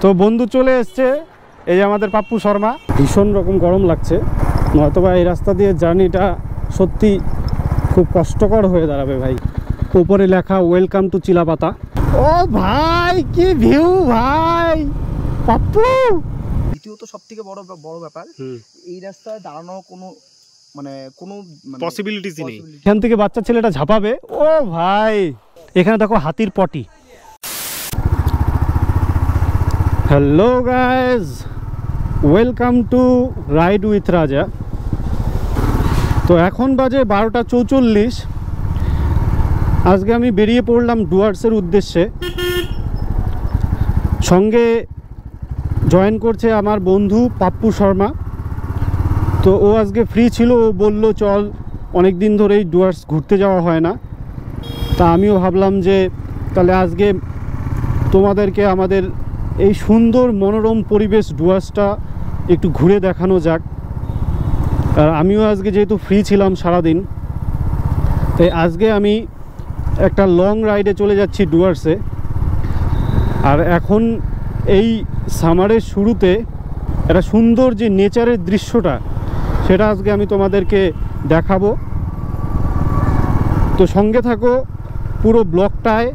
তো বন্ধু চলে এসছে, এই যে আমাদের পাপ্পু শর্মা। ভীষণ রকম গরম লাগছে, নয়তোবা এই রাস্তা দিয়ে জার্নিটা সত্যি খুব কষ্টকর হয়ে দাঁড়াবে ভাই। উপরে লেখা ওয়েলকাম টু চিলাপাতা। ও ভাই কি ভিউ ভাই পাপ্পু। দ্বিতীয়ত সবথেকে বড় ব্যাপার, এই রাস্তায় দাঁড়ানো কোনো পসিবিলিটিস নেই। এখান থেকে বাচ্চা ছেলেটা ঝাঁপাবে। ও ভাই এখানে দেখো হাতির পটি। Hello guys, welcome to ride with Raja. তো এখন বাজে 12টা 44। আজকে আমি বেরিয়ে পড়লাম ডুয়ার্সের উদ্দেশ্যে। সঙ্গে জয়েন করছে আমার বন্ধু পাপ্পু শর্মা। তো ও আজকে ফ্রি ছিল, ও বললো চল, অনেক দিন ধরেই ডুয়ার্স ঘুরতে যাওয়া হয় না। তা আমিও ভাবলাম যে তাহলে আজকে তোমাদেরকে আমাদের এই সুন্দর মনোরম পরিবেশ ডুয়ার্সটা একটু ঘুরে দেখানো যাক। আর আমিও আজকে যেহেতু ফ্রি ছিলাম সারাদিন, তাই আজকে আমি একটা লং রাইডে চলে যাচ্ছি ডুয়ার্সে। আর এখন এই সামারের শুরুতে একটা সুন্দর যে নেচারের দৃশ্যটা, সেটা আজকে আমি তোমাদেরকে দেখাবো। তো সঙ্গে থাকো পুরো ব্লগটায়,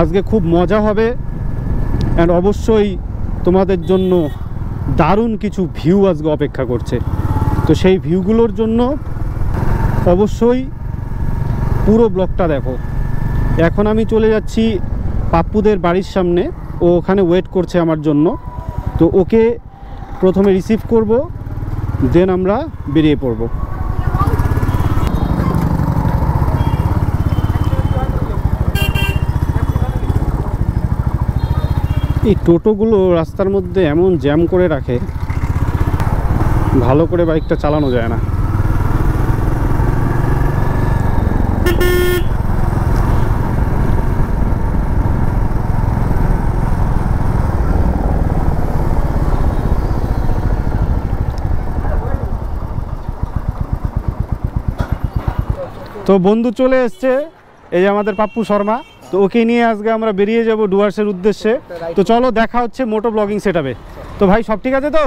আজকে খুব মজা হবে। অ্যান্ড অবশ্যই তোমাদের জন্য দারুণ কিছু ভিউ আজকে অপেক্ষা করছে। তো সেই ভিউগুলোর জন্য অবশ্যই পুরো ব্লগটা দেখো। এখন আমি চলে যাচ্ছি পাপ্পুদের বাড়ির সামনে, ও ওখানে ওয়েট করছে আমার জন্য। তো ওকে প্রথমে রিসিভ করব, দেন আমরা বেরিয়ে পড়ব। এই টোটোগুলো রাস্তার মধ্যে এমন জ্যাম করে রাখে, ভালো করে বাইকটা চালানো যায় না। তো বন্ধু চলে এসছে, এই যে আমাদের পাপ্পু শর্মা। তো ওকে নিয়ে আজকে আমরা বেরিয়ে যাব ডুয়ার্সের উদ্দেশ্যে। তো চলো দেখা হচ্ছে মোটো ব্লগিং সেটআপে। তো ভাই সব ঠিক আছে? তো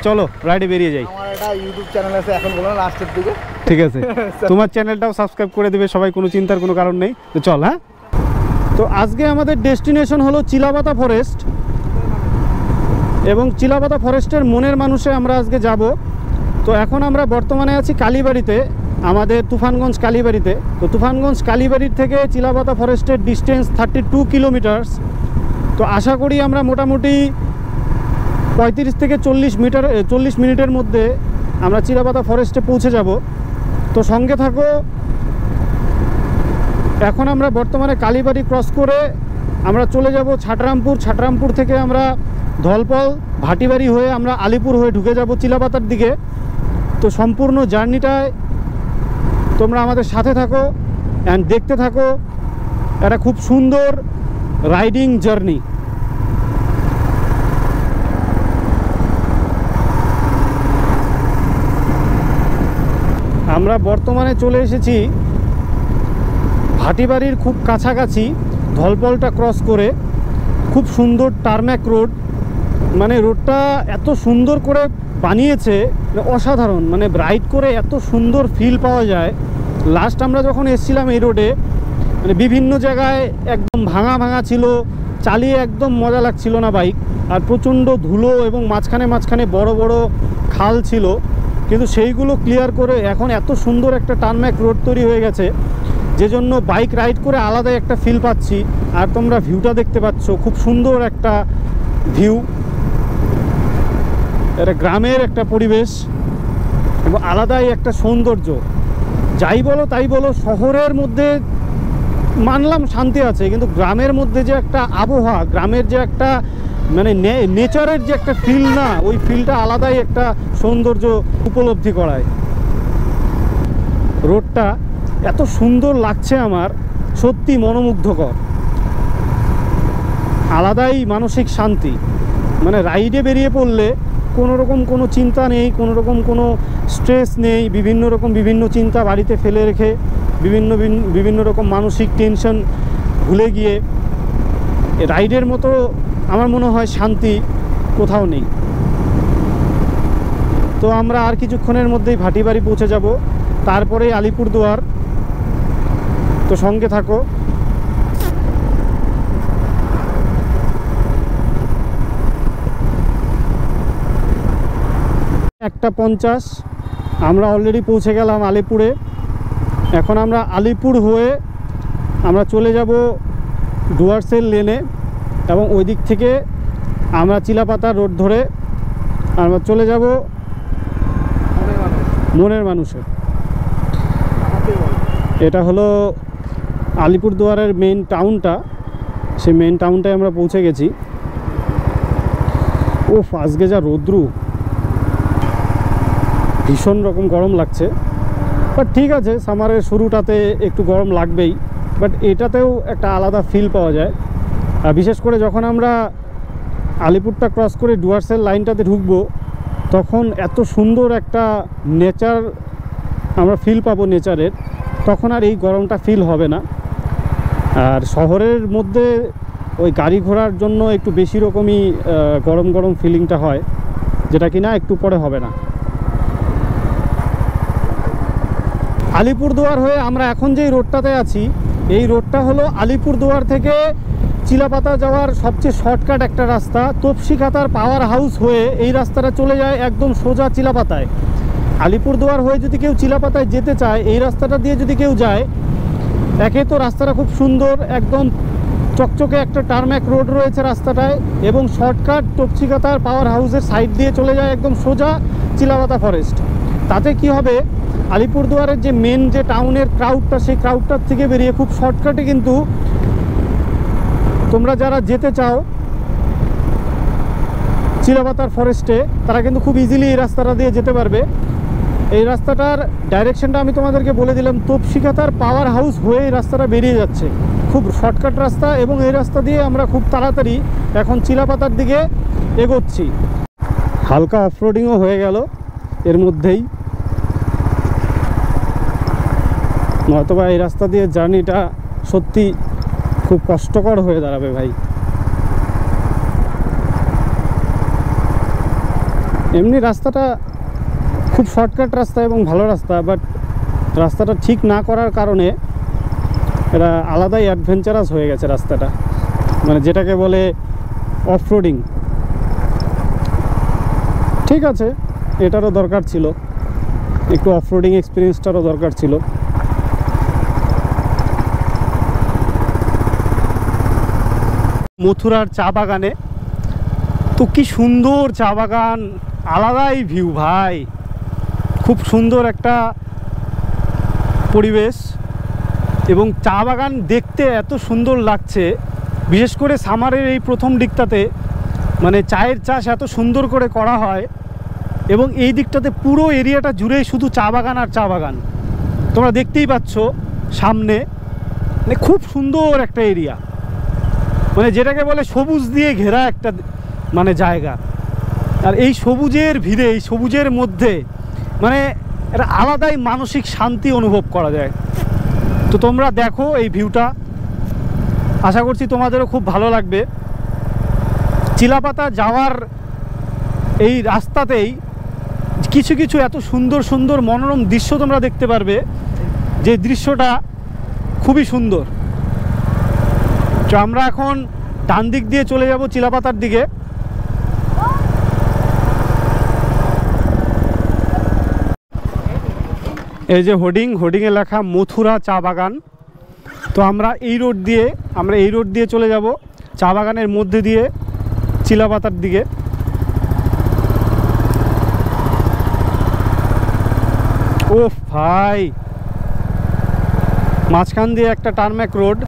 চলো রাইডে বেরিয়ে যাই। আমার একটা ইউটিউব চ্যানেল আছে, এখন বলো লাস্টের দিকে। ঠিক আছে, তোমার চ্যানেলটাও সাবস্ক্রাইব করে দেবে সবাই, কোনো চিন্তার কোনো কারণ নেই। তো চল। হ্যাঁ, তো আজকে আমাদের ডেস্টিনেশন হলো চিলাপাতা ফরেস্ট, এবং চিলাপাতা ফরেস্টের মনের মানুষে আমরা আজকে যাব। তো এখন আমরা বর্তমানে আছি কালীবাড়িতে, আমাদের তুফানগঞ্জ কালীবাড়িতে। তো তুফানগঞ্জ কালীবাড়ির থেকে চিলাপাতা ফরেস্টের ডিস্টেন্স 32 কিলোমিটার্স। তো আশা করি আমরা মোটামুটি 35 থেকে 40 মিনিটের মধ্যে আমরা চিলাপাতা ফরেস্টে পৌঁছে যাব। তো সঙ্গে থাকো। এখন আমরা বর্তমানে কালীবাড়ি ক্রস করে আমরা চলে যাব ছাটরামপুর। ছাটরামপুর থেকে আমরা ধলপল ভাটিবাড়ি হয়ে আমরা আলিপুর হয়ে ঢুকে যাব চিলাপাতার দিকে। তো সম্পূর্ণ জার্নিটায় তোমরা আমাদের সাথে থাকো অ্যান্ড দেখতে থাকো একটা খুব সুন্দর রাইডিং জার্নি। আমরা বর্তমানে চলে এসেছি ভাটিবাড়ির খুব কাছাকাছি, ধলপলটা ক্রস করে। খুব সুন্দর টারম্যাক রোড, মানে রোডটা এত সুন্দর করে বানিয়েছে, অসাধারণ। মানে রাইড করে এত সুন্দর ফিল পাওয়া যায়। লাস্ট আমরা যখন এসেছিলাম এই রোডে, মানে বিভিন্ন জায়গায় একদম ভাঙা ছিল, চালিয়ে একদম মজা লাগছিল না বাইক। আর প্রচণ্ড ধুলো এবং মাঝখানে বড় বড় খাল ছিল, কিন্তু সেইগুলো ক্লিয়ার করে এখন এত সুন্দর একটা টারম্যাক রোড তৈরি হয়ে গেছে, যে জন্য বাইক রাইড করে আলাদাই একটা ফিল পাচ্ছি। আর তোমরা ভিউটা দেখতে পাচ্ছ, খুব সুন্দর একটা ভিউ। এটা গ্রামের একটা পরিবেশ এবং আলাদাই একটা সৌন্দর্য। যাই বলো তাই বলো, শহরের মধ্যে মানলাম শান্তি আছে, কিন্তু গ্রামের মধ্যে যে একটা আবহাওয়া, গ্রামের যে একটা মানে নেচারের যে একটা ফিল, না ওই ফিলটা আলাদাই একটা সৌন্দর্য উপলব্ধি করায়। রোডটা এত সুন্দর লাগছে আমার, সত্যি মনোমুগ্ধকর, আলাদাই মানসিক শান্তি। মানে রাইডে বেরিয়ে পড়লে কোনো রকম কোনো চিন্তা নেই, কোনো রকম কোনো স্ট্রেস নেই, বিভিন্ন চিন্তা বাড়িতে ফেলে রেখে বিভিন্ন রকম মানসিক টেনশন ভুলে গিয়ে রাইডের মতো আমার মনে হয় শান্তি কোথাও নেই। তো আমরা আর কিছুক্ষণের মধ্যেই ভাটিবাড়ি পৌঁছে যাব, তারপরে আলিপুরদুয়ার। তো সঙ্গে থাকো। 1:50 আমরা অলরেডি পৌঁছে গেলাম আলিপুরে। এখন আমরা আলিপুর হয়ে আমরা চলে যাব ডুয়ার্সের লেনে, এবং ওই দিক থেকে আমরা চিলাপাতা রোড ধরে আমরা চলে যাব মনের মানুষে। এটা হলো আলিপুরদুয়ারের মেইন টাউনটা, সেই মেইন টাউনটায় আমরা পৌঁছে গেছি। ওফ, আজকে যা রৌদ্রু, ভীষণ রকম গরম লাগছে। বাট ঠিক আছে, সামারের শুরুটাতে একটু গরম লাগবেই, বাট এটাতেও একটা আলাদা ফিল পাওয়া যায়। আর বিশেষ করে যখন আমরা আলিপুরটা ক্রস করে ডুয়ার্সের লাইনটাতে ঢুকবো, তখন এত সুন্দর একটা নেচার আমরা ফিল পাবো নেচারের, তখন আর এই গরমটা ফিল হবে না। আর শহরের মধ্যে ওই গাড়ি ঘোড়ার জন্য একটু বেশি রকমই গরম গরম ফিলিংটা হয়, যেটা কিনা একটু পরে হবে না। আলিপুরদুয়ার হয়ে আমরা এখন যেই রোডটাতে আছি, এই রোডটা হলো আলিপুরদুয়ার থেকে চিলাপাতা যাওয়ার সবচেয়ে শর্টকাট একটা রাস্তা। তপসিখাতার পাওয়ার হাউস হয়ে এই রাস্তাটা চলে যায় একদম সোজা চিলাপাতায়। আলিপুরদুয়ার হয়ে যদি কেউ চিলাপাতায় যেতে চায়, এই রাস্তাটা দিয়ে যদি কেউ যায়, একে তো রাস্তাটা খুব সুন্দর, একদম চকচকে একটা টারম্যাক রোড রয়েছে রাস্তাটায়, এবং শর্টকাট তপসিখাতার পাওয়ার হাউসের সাইড দিয়ে চলে যায় একদম সোজা চিলাপাতা ফরেস্ট। তাতে কি হবে, আলিপুরদুয়ারের যে মেন যে টাউনের ক্রাউডটা, সেই ক্রাউডটার থেকে বেরিয়ে খুব শর্টকাটে কিন্তু তোমরা যারা যেতে চাও চিলাপাতার ফরেস্টে, তারা কিন্তু খুব ইজিলি এই রাস্তাটা দিয়ে যেতে পারবে। এই রাস্তাটার ডাইরেকশনটা আমি তোমাদেরকে বলে দিলাম, তপসিখাতার পাওয়ার হাউস হয়ে এই রাস্তাটা বেরিয়ে যাচ্ছে, খুব শর্টকাট রাস্তা, এবং এই রাস্তা দিয়ে আমরা খুব তাড়াতাড়ি এখন চিলাপাতার দিকে এগোচ্ছি। হালকা অফরোডিংও হয়ে গেল এর মধ্যেই, নয়তোবা এই রাস্তা দিয়ে জার্নিটা সত্যি খুব কষ্টকর হয়ে দাঁড়াবে ভাই। এমনি রাস্তাটা খুব শর্টকাট রাস্তা এবং ভালো রাস্তা, বাট রাস্তাটা ঠিক না করার কারণে এটা আলাদাই অ্যাডভেঞ্চারাস হয়ে গেছে রাস্তাটা, মানে যেটাকে বলে অফরোডিং। ঠিক আছে, এটারও দরকার ছিল, একটু অফরোডিং এক্সপিরিয়েন্সটারও দরকার ছিল। মথুরার চা বাগানে, তো কি সুন্দর চা বাগান, আলাদাই ভিউ ভাই, খুব সুন্দর একটা পরিবেশ, এবং চা বাগান দেখতে এত সুন্দর লাগছে। বিশেষ করে সামারের এই প্রথম দিকটাতে, মানে চায়ের চাষ এত সুন্দর করে করা হয়, এবং এই দিকটাতে পুরো এরিয়াটা জুড়েই শুধু চা বাগান আর চা বাগান। তোমরা দেখতেই পাচ্ছ সামনে, মানে খুব সুন্দর একটা এরিয়া, মানে যেটাকে বলে সবুজ দিয়ে ঘেরা একটা মানে জায়গা। আর এই সবুজের ভিড়ে, এই সবুজের মধ্যে মানে একটা আলাদাই মানসিক শান্তি অনুভব করা যায়। তো তোমরা দেখো এই ভিউটা, আশা করছি তোমাদেরও খুব ভালো লাগবে। চিলাপাতা যাওয়ার এই রাস্তাতেই কিছু কিছু এত সুন্দর সুন্দর মনোরম দৃশ্য তোমরা দেখতে পারবে, যে দৃশ্যটা খুবই সুন্দর। তো আমরা এখন ডান দিক দিয়ে চলে যাব চিলাপাতার দিকে। এই যে হোর্ডিংয়ে লেখা মথুরা চা বাগান। তো আমরা এই রোড দিয়ে চলে যাব চা বাগানের মধ্যে দিয়ে চিলাপাতার দিকে। ওফ ভাই, মাঝখান দিয়ে একটা টারম্যাক রোড।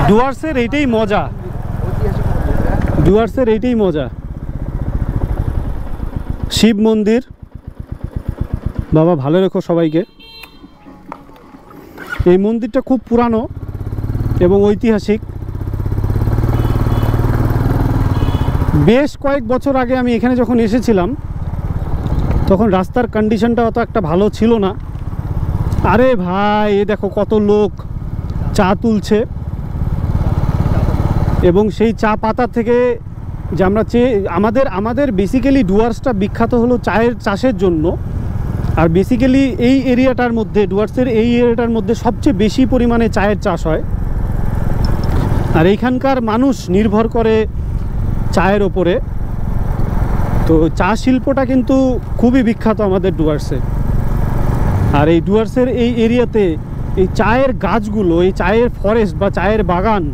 ডুয়ার্সের এইটাই মজা, ডুয়ার্সের এইটাই মজা। শিব মন্দির, বাবা ভালো রেখো সবাইকে। এই মন্দিরটা খুব পুরানো এবং ঐতিহাসিক। বেশ কয়েক বছর আগে আমি এখানে যখন এসেছিলাম, তখন রাস্তার কন্ডিশনটা অত একটা ভালো ছিল না। আরে ভাই এ দেখো কত লোক চা তুলছে, এবং সেই চা পাতা থেকে যে আমরা আমাদের বেসিক্যালি ডুয়ার্সটা বিখ্যাত হলো চায়ের চাষের জন্য। আর বেসিক্যালি এই এরিয়াটার মধ্যে, ডুয়ার্সের এই এরিয়াটার মধ্যে সবচেয়ে বেশি পরিমাণে চায়ের চাষ হয়। আর এইখানকার মানুষ নির্ভর করে চায়ের ওপরে। তো চা শিল্পটা কিন্তু খুবই বিখ্যাত আমাদের ডুয়ার্সে। আর এই ডুয়ার্সের এই এরিয়াতে এই চায়ের গাছগুলো, এই চায়ের ফরেস্ট বা চায়ের বাগান,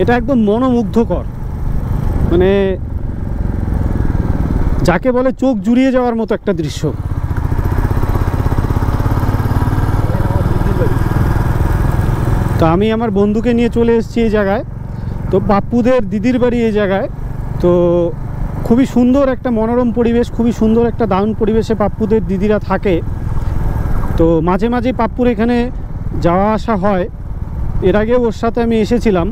এটা একদম মনোমুগ্ধকর। মানে যাকে বলে চোখ জুড়িয়ে যাওয়ার মতো একটা দৃশ্য। তো আমি আমার বন্ধুকে নিয়ে চলে এসেছি এই জায়গায়। তো পাপ্পুদের দিদির বাড়ি এই জায়গায়। তো খুবই সুন্দর একটা মনোরম পরিবেশ, খুবই সুন্দর একটা দারুণ পরিবেশে পাপ্পুদের দিদিরা থাকে। তো মাঝে মাঝে পাপ্পুর এখানে যাওয়া আসা হয়। এর আগে ওর সাথে আমি এসেছিলাম,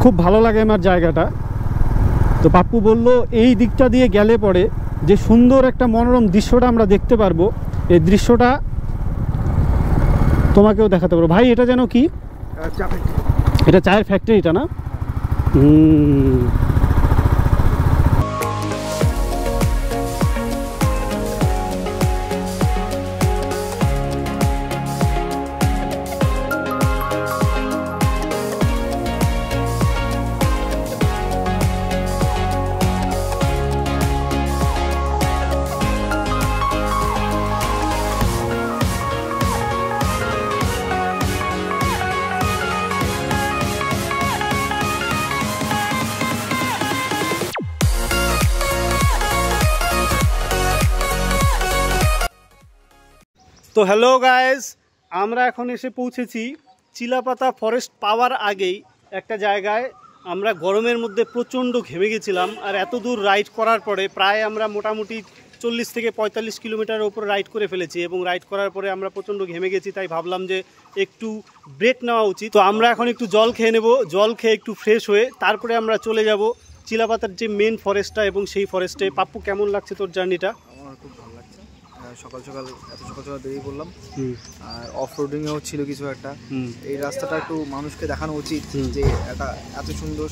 খুব ভালো লাগে আমার জায়গাটা। তো পাপ্পু বলল এই দিকটা দিয়ে গেলে পরে যে সুন্দর একটা মনোরম দৃশ্যটা আমরা দেখতে পারবো, এই দৃশ্যটা তোমাকেও দেখাতে পারবো। ভাই এটা যেন কি? এটা চায়ের ফ্যাক্টরিটা না? তো হ্যালো গাইস, আমরা এখন এসে পৌঁছেছি চিলাপাতা ফরেস্ট পাওয়ার আগেই একটা জায়গায়। আমরা গরমের মধ্যে প্রচণ্ড ঘেমে গেছিলাম, আর এত দূর রাইড করার পরে প্রায় আমরা মোটামুটি 40 থেকে 45 কিলোমিটারের উপর রাইড করে ফেলেছি। এবং রাইড করার পরে আমরা প্রচণ্ড ঘেমে গেছি, তাই ভাবলাম যে একটু ব্রেক নেওয়া উচিত। তো আমরা এখন একটু জল খেয়ে নেব, জল খেয়ে একটু ফ্রেশ হয়ে তারপরে আমরা চলে যাব চিলাপাতার যে মেন ফরেস্টটা, এবং সেই ফরেস্টে। পাপ্পু কেমন লাগছে তোর জার্নিটা? আমার খুব ভালো লাগছে। সকাল সকাল বেরিয়ে পড়লাম, আর অফ রোডিংও ছিল কিছু একটা। এই রাস্তাটা একটু মানুষকে দেখানো উচিত যে একটা এত সুন্দর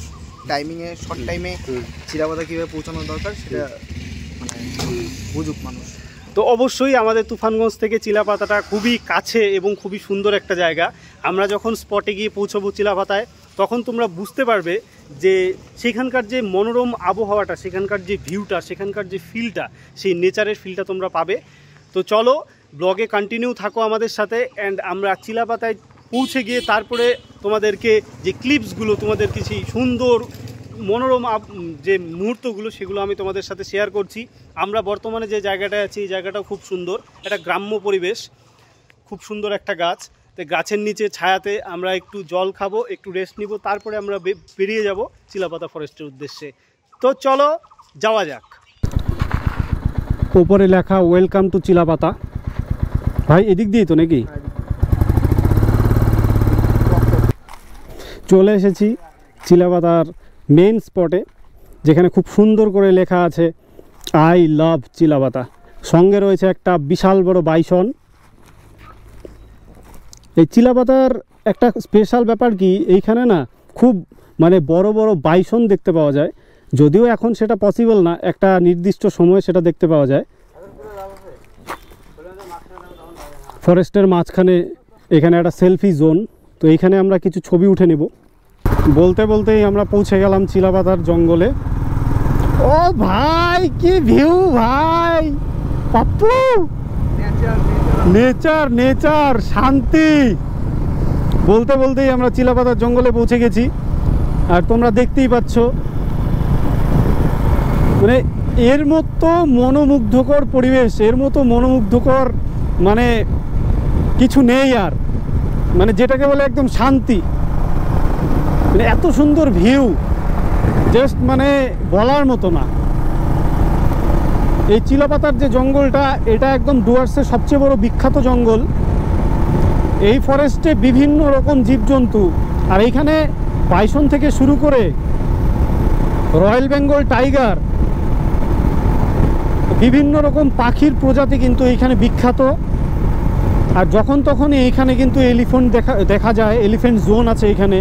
টাইমিংয়ে, শর্ট টাইমে চিলাপাতা কীভাবে পৌঁছানো দরকার সেটা মানে বুঝুক মানুষ। তো অবশ্যই আমাদের তুফানগঞ্জ থেকে চিলাপাতাটা খুবই কাছে এবং খুবই সুন্দর একটা জায়গা। আমরা যখন স্পটে গিয়ে পৌঁছবো চিলাপাতায়, তখন তোমরা বুঝতে পারবে যে সেখানকার যে মনোরম আবহাওয়াটা, সেখানকার যে ভিউটা, সেখানকার যে ফিলটা, সেই নেচারের ফিলটা তোমরা পাবে। তো চলো ব্লগে কন্টিনিউ থাকো আমাদের সাথে। অ্যান্ড আমরা চিলাপাতায় পৌঁছে গিয়ে তারপরে তোমাদেরকে যে ক্লিপসগুলো, তোমাদেরকে সেই সুন্দর মনোরম যে মুহূর্তগুলো, সেগুলো আমি তোমাদের সাথে শেয়ার করছি। আমরা বর্তমানে যে জায়গাটায় আছি, এই জায়গাটাও খুব সুন্দর, একটা গ্রাম্য পরিবেশ, খুব সুন্দর একটা গাছ। তো গাছের নিচে ছায়াতে আমরা একটু জল খাবো, একটু রেস্ট নিব, তারপরে আমরা বেরিয়ে যাব চিলাপাতা ফরেস্টের উদ্দেশ্যে। তো চলো যাওয়া যাক। ওপরে লেখা ওয়েলকাম টু চিলাপাতা। ভাই এদিক দিয়ে তো নাকি? চলে এসেছি চিলাপাতার মেন স্পটে, যেখানে খুব সুন্দর করে লেখা আছে আই লাভ চিলাপাতা। সঙ্গে রয়েছে একটা বিশাল বড় বাইসন। এই চিলাপাতার একটা স্পেশাল ব্যাপার কি, এইখানে না খুব মানে বড় বড় বাইসন দেখতে পাওয়া যায়। যদিও এখন সেটা পসিবল না, একটা নির্দিষ্ট সময়ে সেটা দেখতে পাওয়া যায়। ফরেস্টের মাঝখানে এখানে একটা সেলফি জোন। তো এইখানে আমরা কিছু ছবি উঠে নেব। বলতে বলতেই আমরা পৌঁছে গেলাম চিলাপাতার জঙ্গলে। ও ভাই কি ভিউ ভাই, পাপ্পু! নেচার নেচার শান্তি। বলতে বলতেই আমরা চিলাপাতার জঙ্গলে পৌঁছে গেছি। আর তোমরা দেখতেই পাচ্ছ, মানে এর মতো মনোমুগ্ধকর পরিবেশ, এর মতো মনোমুগ্ধকর মানে কিছু নেই আর। মানে যেটাকে বলে একদম শান্তি, মানে এত সুন্দর ভিউ, জাস্ট মানে বলার মতো না। এই চিলাপাতার যে জঙ্গলটা, এটা একদম ডুয়ার্সের সবচেয়ে বড় বিখ্যাত জঙ্গল। এই ফরেস্টে বিভিন্ন রকম জীবজন্তু, আর এইখানে বাইসন থেকে শুরু করে রয়্যাল বেঙ্গল টাইগার, বিভিন্ন রকম পাখির প্রজাতি কিন্তু এইখানে বিখ্যাত। আর যখন তখন এইখানে কিন্তু এলিফ্যান্ট দেখা যায়, এলিফ্যান্ট জোন আছে এখানে।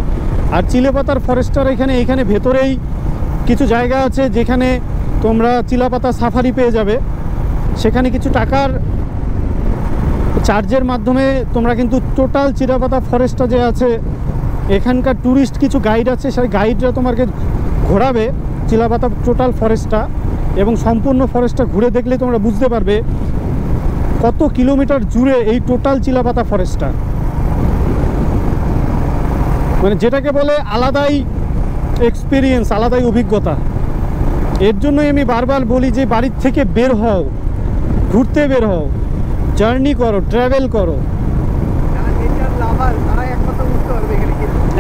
আর চিলেপাতার ফরেস্টার এখানে ভেতরেই কিছু জায়গা আছে যেখানে তোমরা চিলাপাতা সাফারি পেয়ে যাবে। সেখানে কিছু টাকার চার্জের মাধ্যমে তোমরা কিন্তু টোটাল চিলাপাতা ফরেস্টটা যে আছে, এখানকার ট্যুরিস্ট কিছু গাইড আছে, সেই গাইডরা তোমাকে ঘোরাবে চিলাপাতা টোটাল ফরেস্টটা। এবং সম্পূর্ণ ফরেস্টটা ঘুরে দেখলে তোমরা বুঝতে পারবে কত কিলোমিটার জুড়ে এই টোটাল চিলাপাতা ফরেস্টটা, মানে যেটাকে বলে আলাদাই এক্সপিরিয়েন্স, আলাদাই অভিজ্ঞতা। এর জন্যই আমি বারবার বলি যে বাড়ির থেকে বের হও, ঘুরতে বের হও, জার্নি করো, ট্রাভেল করো।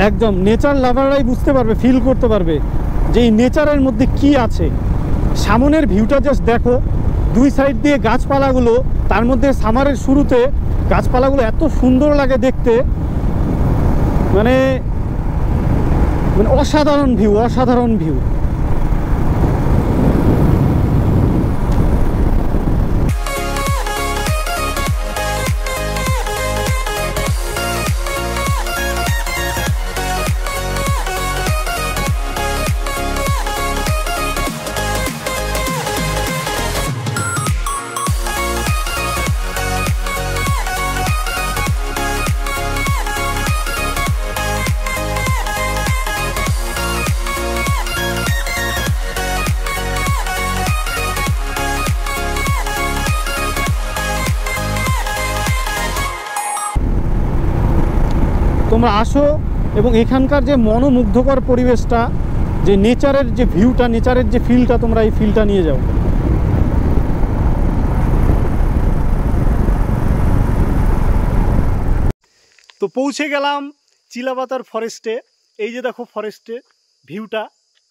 একদম নেচার লাভাররাই বুঝতে পারবে, ফিল করতে পারবে যে এই নেচারের মধ্যে কি আছে। সামনের ভিউটা জাস্ট দেখো, দুই সাইড দিয়ে গাছপালাগুলো, তার মধ্যে সামারের শুরুতে গাছপালাগুলো এত সুন্দর লাগে দেখতে, মানে অসাধারণ ভিউ, অসাধারণ ভিউ। তোমরা আসো এবং এখানকার যে মনোমুগ্ধকর পরিবেশটা, যে নেচারের যে ভিউটা, নেচারের যে ফিলটা, তোমরা এই ফিলটা নিয়ে যাও। তো পৌঁছে গেলাম চিলাপাতার ফরেস্টে। এই যে দেখো ফরেস্টে ভিউটা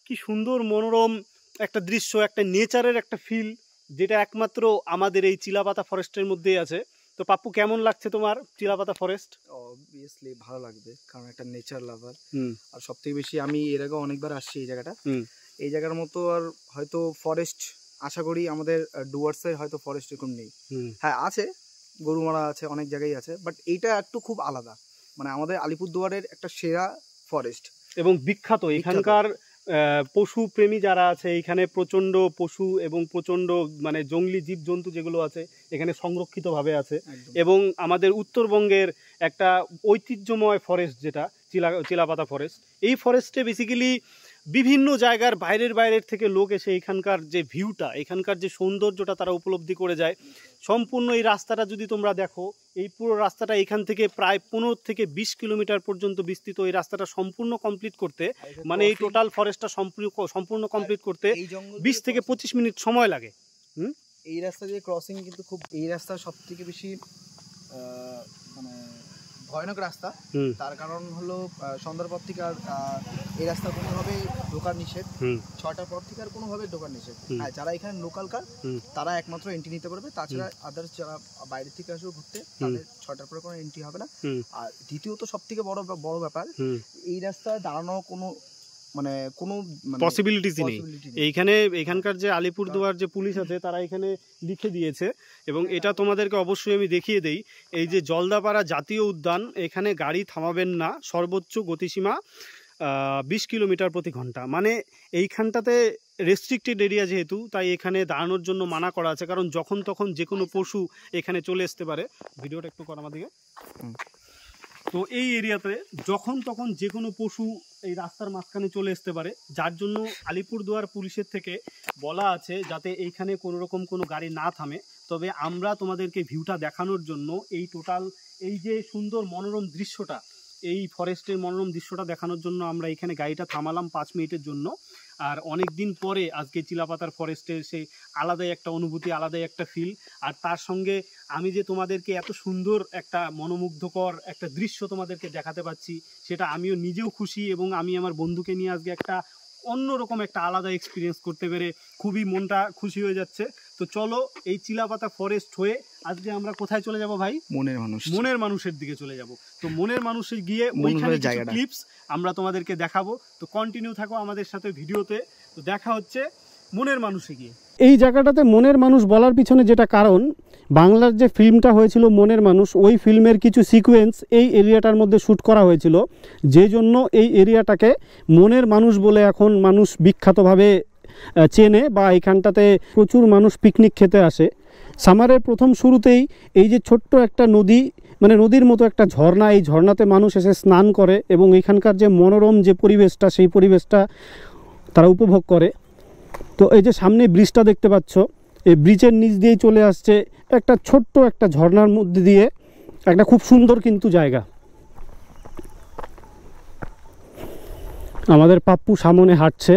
কি সুন্দর, মনোরম একটা দৃশ্য, একটা নেচারের একটা ফিল, যেটা একমাত্র আমাদের এই চিলাপাতা ফরেস্টের মধ্যেই আছে। তো পাপ্পু, কেমন লাগছে তোমার চিলাপাতা ফরেস্ট? অবভিয়াসলি ভালো লাগবে, কারণ একটা নেচার লাভার। আর সব থেকে বেশি আমি এর আগে অনেকবার আসছি এই জায়গাটা। এই জায়গার মতো আর হয়তো ফরেস্ট আশা করি আমাদের ডুয়ার্সে হয়তো ফরেস্ট এরকম নেই। হ্যাঁ আছে, গরুমারা আছে, অনেক জায়গায় আছে, বাট এইটা একটু খুব আলাদা, মানে আমাদের আলিপুরদুয়ারের একটা সেরা ফরেস্ট এবং বিখ্যাত। এখানকার পশু প্রেমী যারা আছে, এখানে প্রচণ্ড পশু এবং প্রচণ্ড মানে জঙ্গলি জীবজন্তু যেগুলো আছে এখানে সংরক্ষিতভাবে আছে। এবং আমাদের উত্তরবঙ্গের একটা ঐতিহ্যময় ফরেস্ট যেটা চিলাপাতা ফরেস্ট, এই ফরেস্টে বেসিক্যালি বিভিন্ন জায়গার বাইরের থেকে লোক এসে এখানকার যে ভিউটা, এখানকার যে সৌন্দর্যটা তারা উপলব্ধি করে যায়। সম্পূর্ণ এই রাস্তাটা যদি তোমরা দেখো, এই পুরো রাস্তাটা এখান থেকে প্রায় 15 থেকে 20 কিলোমিটার পর্যন্ত বিস্তৃত। এই রাস্তাটা সম্পূর্ণ কমপ্লিট করতে, মানে এই টোটাল ফরেস্টটা সম্পূর্ণ কমপ্লিট করতে 20 থেকে 25 মিনিট সময় লাগে। এই রাস্তা দিয়ে ক্রসিং কিন্তু খুব, এই রাস্তা সব থেকে বেশি মানে ভয়ানক রাস্তা। তার কারণ হলো সন্ধ্যার পর থেকে আর এই রাস্তা কোনোভাবে ঢোকার নিষেধ, 6টার পর থেকে আর কোনোভাবে ঢোকার নিষেধ। হ্যাঁ, যারা এখানে লোকাল কার তারা একমাত্র এন্ট্রি নিতে পারবে, তাছাড়া আদার্স যারা বাইরে থেকে আসবে ঘুরতে তাদের 6টার পরে কোনো এন্ট্রি হবে না। আর দ্বিতীয়ত সব থেকে বড় ব্যাপার, এই রাস্তায় দাঁড়ানো কোনো মানে কোনো পসিবিলিটিস নেই এইখানে। এখানকার যে আলিপুরদুয়ার যে পুলিশ আছে তারা এখানে লিখে দিয়েছে, এবং এটা তোমাদেরকে অবশ্যই আমি দেখিয়ে দেই। এই যে জলদাপাড়া জাতীয় উদ্যান, এখানে গাড়ি থামাবেন না, সর্বোচ্চ গতিসীমা 20 কিলোমিটার প্রতি ঘন্টা। মানে এইখানটাতে রেস্ট্রিক্টেড এরিয়া যেহেতু, তাই এখানে দাঁড়ানোর জন্য মানা করা আছে, কারণ যখন তখন যে কোনো পশু এখানে চলে আসতে পারে। ভিডিওটা একটু কর আমাদেরকে। তো এই এরিয়াতে যখন তখন যে কোনো পশু এই রাস্তার মাঝখানে চলে আসতে পারে, যার জন্য আলিপুরদুয়ার পুলিশের থেকে বলা আছে যাতে এইখানে কোনো রকম কোনো গাড়ি না থামে। তবে আমরা তোমাদেরকে ভিউটা দেখানোর জন্য এই টোটাল এই যে সুন্দর মনোরম দৃশ্যটা, এই ফরেস্টের মনোরম দৃশ্যটা দেখানোর জন্য আমরা এখানে গাড়িটা থামালাম 5 মিনিটের জন্য। আর অনেক দিন পরে আজকে চিলাপাতার ফরেস্টে এসে আলাদাই একটা অনুভূতি, আলাদাই একটা ফিল। আর তার সঙ্গে আমি যে তোমাদেরকে এত সুন্দর একটা মনোমুগ্ধকর একটা দৃশ্য তোমাদেরকে দেখাতে পাচ্ছি, সেটা আমিও নিজেও খুশি, এবং আমি আমার বন্ধুকে নিয়ে আজকে একটা অন্যরকম একটা আলাদা এক্সপিরিয়েন্স করতে পেরে খুবই মনটা খুশি হয়ে যাচ্ছে। তো চলো এই চিলাপাতা ফরেস্ট হয়ে আজকে আমরা কোথায় চলে যাব ভাই? মনের মানুষের দিকে চলে যাব। তো মনের মানুষে গিয়ে ওইখানে কিছু ক্লিপস আমরা তোমাদেরকে দেখাবো। তো কন্টিনিউ থাকো আমাদের সাথে ভিডিওতে। তো দেখা হচ্ছে মনের মানুষে গিয়ে। এই জায়গাটাতে মনের মানুষ বলার পিছনে যেটা কারণ, বাংলার যে ফিল্মটা হয়েছিল মনের মানুষ, ওই ফিল্মের কিছু সিকোয়েন্স এই এরিয়াটার মধ্যে শ্যুট করা হয়েছিল, যে জন্য এই এরিয়াটাকে মনের মানুষ বলে এখন মানুষ বিখ্যাতভাবে চেনে, বা এখানটাতে প্রচুর মানুষ পিকনিক খেতে আসে। সামারের প্রথম শুরুতেই এই যে ছোট্ট একটা নদী, মানে নদীর মতো একটা ঝর্ণা, এই ঝর্ণাতে মানুষ এসে স্নান করে এবং এখানকার যে মনোরম যে পরিবেশটা, সেই পরিবেশটা তারা উপভোগ করে। তো এই যে সামনে ব্রিজটা দেখতে পাচ্ছ, এই ব্রিজের নিচ দিয়েই চলে আসছে একটা ছোট্ট একটা ঝর্ণার মধ্যে দিয়ে একটা খুব সুন্দর কিন্তু জায়গা। আমাদের পাপ্পু সামনে হাঁটছে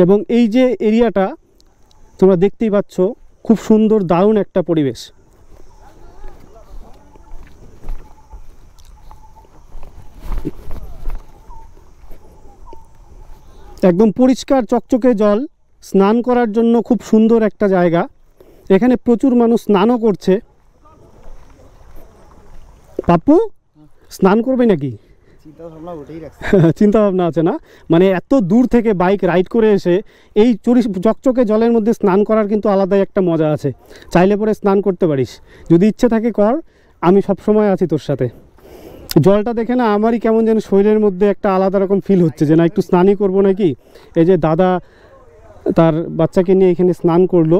এবং এই যে এরিয়াটা তোমরা দেখতেই পাচ্ছ, খুব সুন্দর দারুণ একটা পরিবেশ। একদম পরিষ্কার চকচকে জল, স্নান করার জন্য খুব সুন্দর একটা জায়গা। এখানে প্রচুর মানুষ স্নানও করছে। পাপ্পু স্নান করবে নাকি? চিন্তা ভাবনা আছে না? মানে এত দূর থেকে বাইক রাইড করে এসে এই চকচকে জলের মধ্যে স্নান করার কিন্তু আলাদাই একটা মজা আছে। চাইলে পরে স্নান করতে পারিস, যদি ইচ্ছে থাকে কর, আমি সব সময় আছি তোর সাথে। জলটা দেখে না আমারই কেমন যেন শরীরের মধ্যে একটা আলাদা রকম ফিল হচ্ছে যে না একটু স্নানই করবো নাকি। এই যে দাদা তার বাচ্চাকে নিয়ে এখানে স্নান করলো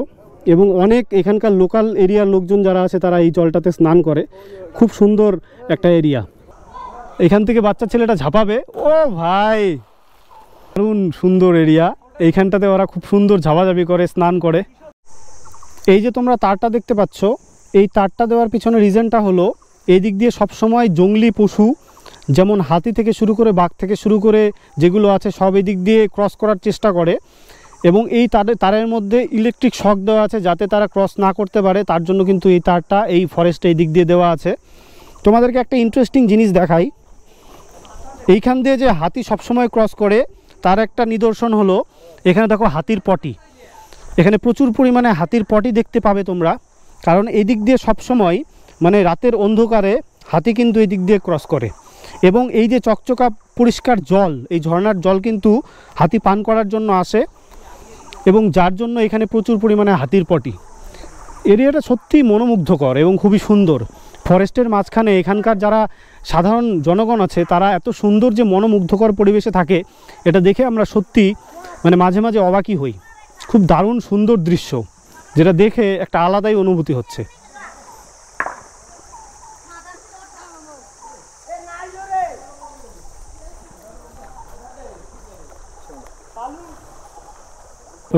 এবং অনেক এখানকার লোকাল এরিয়ার লোকজন যারা আছে তারা এই জলটাতে স্নান করে। খুব সুন্দর একটা এরিয়া। এখান থেকে বাচ্চা ছেলেটা ঝাঁপাবে। ও ভাই, দারুণ সুন্দর এরিয়া। এইখানটাতে ওরা খুব সুন্দর ঝাপাঝাপি করে, স্নান করে। এই যে তোমরা তারটা দেখতে পাচ্ছ, এই তারটা দেওয়ার পিছনে রিজনটা হলো এই দিক দিয়ে সবসময় জঙ্গলি পশু, যেমন হাতি থেকে শুরু করে বাঘ থেকে শুরু করে যেগুলো আছে সব এই দিক দিয়ে ক্রস করার চেষ্টা করে, এবং এই তারের মধ্যে ইলেকট্রিক শক দেওয়া আছে যাতে তারা ক্রস না করতে পারে। তার জন্য কিন্তু এই তারটা এই ফরেস্টে এই দিক দিয়ে দেওয়া আছে। তোমাদেরকে একটা ইন্টারেস্টিং জিনিস দেখাই। এইখান দিয়ে যে হাতি সবসময় ক্রস করে তার একটা নিদর্শন হলো এখানে দেখো হাতির পটি। এখানে প্রচুর পরিমাণে হাতির পটি দেখতে পাবে তোমরা, কারণ এই দিক দিয়ে সবসময় মানে রাতের অন্ধকারে হাতি কিন্তু এই দিক দিয়ে ক্রস করে। এবং এই যে চকচকা পরিষ্কার জল, এই ঝর্ণার জল কিন্তু হাতি পান করার জন্য আসে, এবং যার জন্য এখানে প্রচুর পরিমাণে হাতির পটি। এরিয়াটা সত্যিই মনোমুগ্ধকর এবং খুবই সুন্দর। ফরেস্টের মাঝখানে এখানকার যারা সাধারণ জনগণ আছে তারা এত সুন্দর যে মনোমুগ্ধকর পরিবেশে থাকে, এটা দেখে আমরা সত্যি মানে মাঝে মাঝে অবাকই হই। খুব দারুণ সুন্দর দৃশ্য, যেটা দেখে একটা আলাদাই অনুভূতি হচ্ছে।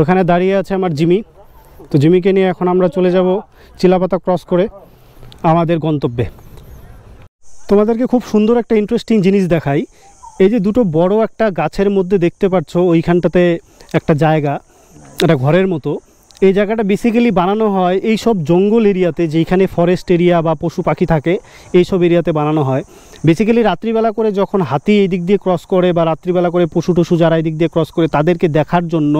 ওখানে দাঁড়িয়ে আছে আমার জিমি। তো জিমিকে নিয়ে এখন আমরা চলে যাব চিলাপাতা ক্রস করে আমাদের গন্তব্যে। তোমাদেরকে খুব সুন্দর একটা ইন্টারেস্টিং জিনিস দেখাই। এই যে দুটো বড় একটা গাছের মধ্যে দেখতে পাচ্ছ, ওইখানটাতে একটা জায়গা, একটা ঘরের মতো। এই জায়গাটা বেসিক্যালি বানানো হয় এই সব জঙ্গল এরিয়াতে, যেখানে ফরেস্ট এরিয়া বা পশু পাখি থাকে এই সব এরিয়াতে বানানো হয়। বেসিক্যালি রাত্রিবেলা করে যখন হাতি এই দিক দিয়ে ক্রস করে বা রাত্রিবেলা করে পশু টশু যারা এই দিক দিয়ে ক্রস করে তাদেরকে দেখার জন্য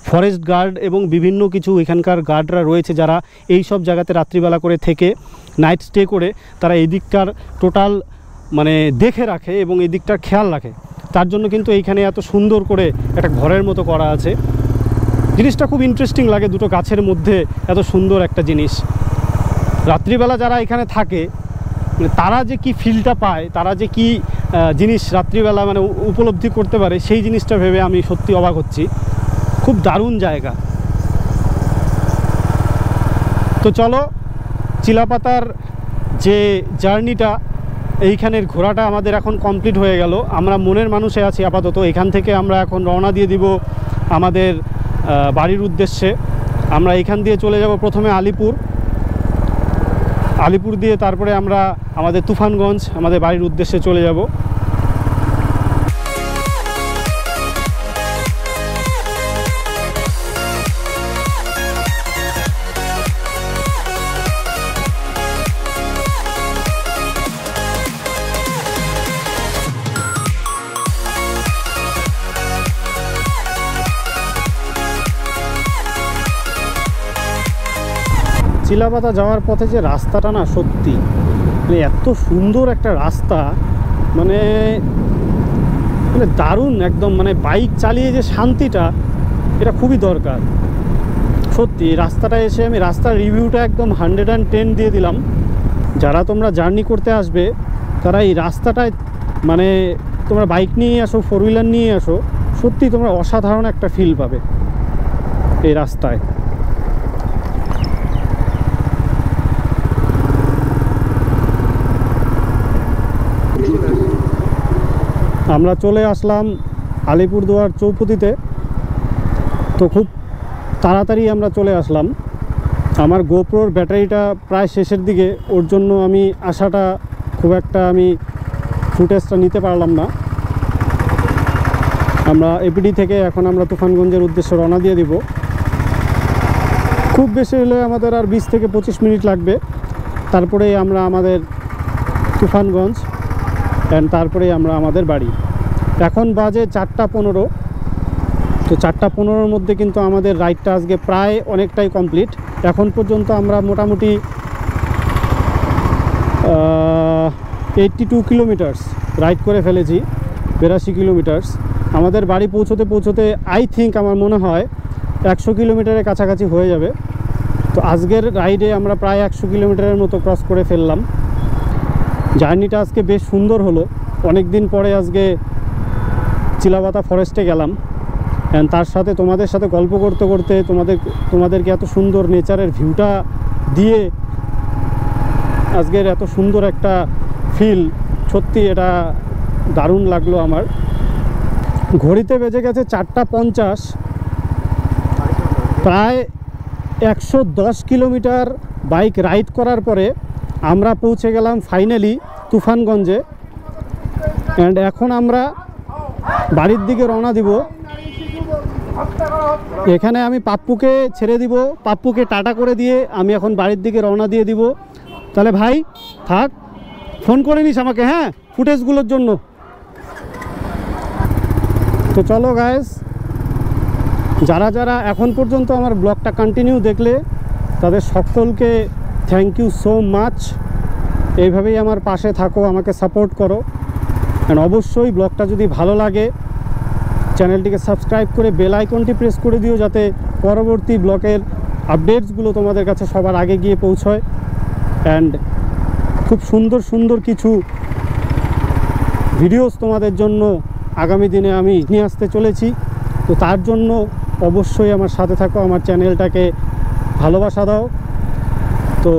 ফরেস্ট গার্ড এবং বিভিন্ন কিছু এখানকার গার্ডরা রয়েছে যারা এই সব জায়গাতে রাত্রিবেলা করে থেকে নাইট স্টে করে তারা এই দিকটার টোটাল মানে দেখে রাখে এবং এই দিকটার খেয়াল রাখে। তার জন্য কিন্তু এইখানে এত সুন্দর করে একটা ঘরের মতো করা আছে। জিনিসটা খুব ইন্টারেস্টিং লাগে, দুটো গাছের মধ্যে এত সুন্দর একটা জিনিস। রাত্রিবেলা যারা এখানে থাকে মানে তারা যে কি ফিলটা পায়, তারা যে কি জিনিস রাত্রিবেলা মানে উপলব্ধি করতে পারে, সেই জিনিসটা ভেবে আমি সত্যি অবাক হচ্ছি। খুব দারুণ জায়গা। তো চলো, চিলাপাতার যে জার্নিটা, এইখানের ঘোরাটা আমাদের এখন কমপ্লিট হয়ে গেল। আমরা মনের মানুষে আছি আপাতত। এখান থেকে আমরা এখন রওনা দিয়ে দিব আমাদের বাড়ির উদ্দেশ্যে। আমরা এখান দিয়ে চলে যাব প্রথমে আলিপুর দিয়ে তারপরে আমরা আমাদের তুফানগঞ্জ আমাদের বাড়ির উদ্দেশ্যে চলে যাব। চিলাপাতা যাওয়ার পথে যে রাস্তাটা না সত্যি মানে এত সুন্দর একটা রাস্তা, মানে দারুণ একদম। মানে বাইক চালিয়ে যে শান্তিটা, এটা খুবই দরকার। সত্যি রাস্তাটা এসে আমি রাস্তার রিভিউটা একদম 110 দিয়ে দিলাম। যারা তোমরা জার্নি করতে আসবে তারা এই রাস্তাটায় মানে তোমরা বাইক নিয়ে আসো, 4 হুইলার নিয়ে আসো, সত্যি তোমরা অসাধারণ একটা ফিল পাবে এই রাস্তায়। আমরা চলে আসলাম আলিপুরদুয়ার চৌপতিতে। তো খুব তাড়াতাড়ি আমরা চলে আসলাম। আমার গোপ্রোর ব্যাটারিটা প্রায় শেষের দিকে, ওর জন্য আমি আসাটা খুব একটা আমি ফুটেজটা নিতে পারলাম না। আমরা এপিডি থেকে এখন আমরা তুফানগঞ্জের উদ্দেশ্যে রওনা দিয়ে দিব। খুব বেশি হলে আমাদের আর 20 থেকে 25 মিনিট লাগবে, তারপরেই আমরা আমাদের তুফানগঞ্জ, অ্যান্ড তারপরেই আমরা আমাদের বাড়ি। এখন বাজে 4:15। তো 4:15-র মধ্যে কিন্তু আমাদের রাইডটা আজকে প্রায় অনেকটাই কমপ্লিট। এখন পর্যন্ত আমরা মোটামুটি 82 কিলোমিটার্স রাইড করে ফেলেছি, 82 কিলোমিটার্স। আমাদের বাড়ি পৌঁছতে পৌঁছতে আই থিঙ্ক আমার মনে হয় 100 কিলোমিটারের কাছাকাছি হয়ে যাবে। তো আজকের রাইডে আমরা প্রায় 100 কিলোমিটারের মতো ক্রস করে ফেললাম। জার্নিটা আজকে বেশ সুন্দর হলো। অনেক দিন পরে আজকে চিলাপাতা ফরেস্টে গেলাম, অ্যান্ড তার সাথে তোমাদের সাথে গল্প করতে করতে তোমাদেরকে এত সুন্দর নেচারের ভিউটা দিয়ে আজকের এত সুন্দর একটা ফিল, সত্যি এটা দারুণ লাগলো আমার। ঘড়িতে বেজে গেছে 4:50। প্রায় 110 কিলোমিটার বাইক রাইড করার পরে আমরা পৌঁছে গেলাম ফাইনালি তুফানগঞ্জে, অ্যান্ড এখন আমরা বাড়ির দিকে রওনা দিব। এখানে আমি পাপ্পুকে ছেড়ে দিব, পাপ্পুকে টাটা করে দিয়ে আমি এখন বাড়ির দিকে রওনা দিয়ে দিব। তাহলে ভাই থাক, ফোন করে নিস আমাকে, হ্যাঁ, ফুটেজগুলোর জন্য। তো চলো গাইস, যারা যারা এখন পর্যন্ত আমার ব্লগটা কন্টিনিউ দেখলে তাদের সকলকে থ্যাংক ইউ সো মাচ। এইভাবেই আমার পাশে থাকো, আমাকে সাপোর্ট করো, অ্যান্ড অবশ্যই ব্লগটা যদি ভালো লাগে চ্যানেলটিকে সাবস্ক্রাইব করে বেল আইকনটি প্রেস করে দিও, যাতে পরবর্তী ব্লগের আপডেটসগুলো তোমাদের কাছে সবার আগে গিয়ে পৌঁছয়। অ্যান্ড খুব সুন্দর সুন্দর কিছু ভিডিওস তোমাদের জন্য আগামী দিনে আমি নিয়ে আসতে চলেছি। তো তার জন্য অবশ্যই আমার সাথে থাকো, আমার চ্যানেলটাকে ভালোবাসা দাও। তো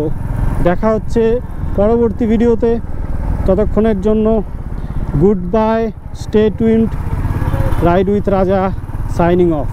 দেখা হচ্ছে পরবর্তী ভিডিওতে। ততক্ষণের জন্য goodbye, stay tuned, ride with Raja, signing of.